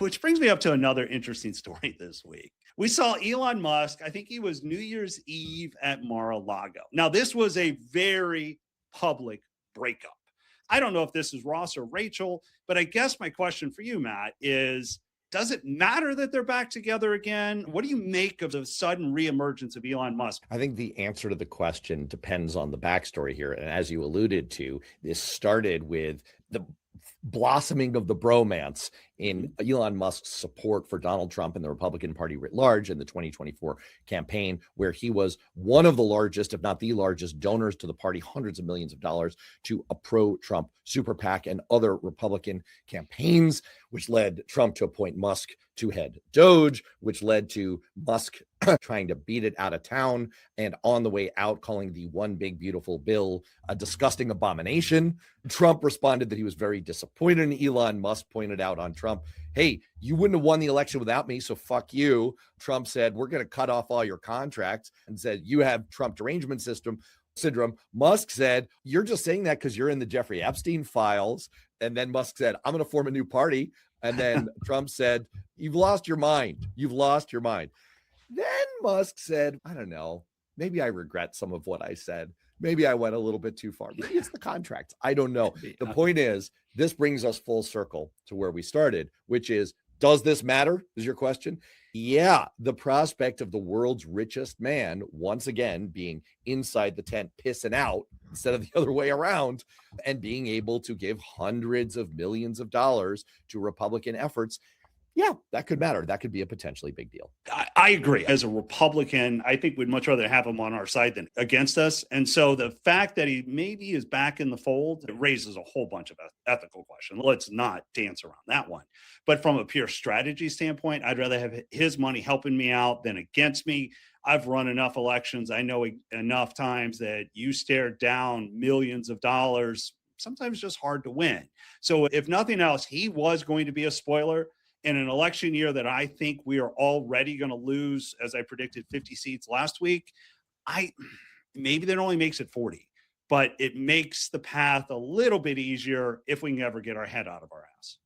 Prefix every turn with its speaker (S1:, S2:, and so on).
S1: Which brings me up to another interesting story this week. We saw Elon Musk, I think he was New Year's Eve at Mar-a-Lago. Now, this was a very public breakup. I don't know if this is Ross or Rachel, but I guess my question for you, Matt, is does it matter that they're back together again? What do you make of the sudden reemergence of Elon Musk?
S2: I think the answer to the question depends on the backstory here. And as you alluded to, this started with the blossoming of the bromance in Elon Musk's support for Donald Trump and the Republican Party writ large in the 2024 campaign, where he was one of the largest, if not the largest, donors to the party, hundreds of millions of dollars to a pro-Trump super PAC and other Republican campaigns, which led Trump to appoint Musk to head Doge, which led to Musk trying to beat it out of town and on the way out calling the one big beautiful bill a disgusting abomination. Trump responded that he was very disappointed, and Elon Musk pointed out on Trump, hey, you wouldn't have won the election without me, so fuck you. Trump said, we're going to cut off all your contracts, and said, you have Trump derangement syndrome. Musk said, you're just saying that because you're in the Jeffrey Epstein files. And then Musk said, I'm going to form a new party. And then Trump said, you've lost your mind. You've lost your mind. Then Musk said, I don't know, maybe I regret some of what I said. Maybe I went a little bit too far. Maybe it's the contracts. I don't know. The point is, this brings us full circle to where we started, which is, does this matter? Is your question? Yeah, the prospect of the world's richest man once again being inside the tent pissing out instead of the other way around, and being able to give hundreds of millions of dollars to Republican efforts. Yeah, that could matter. That could be a potentially big deal.
S1: I agree. As a Republican, I think we'd much rather have him on our side than against us. And so the fact that he maybe is back in the fold, it raises a whole bunch of ethical questions. Let's not dance around that one. But from a pure strategy standpoint, I'd rather have his money helping me out than against me. I've run enough elections. I know enough times that you stare down millions of dollars, sometimes just hard to win. So if nothing else, he was going to be a spoiler in an election year that I think we are already going to lose, as I predicted, 50 seats last week. Maybe that only makes it 40, but it makes the path a little bit easier if we can ever get our head out of our ass.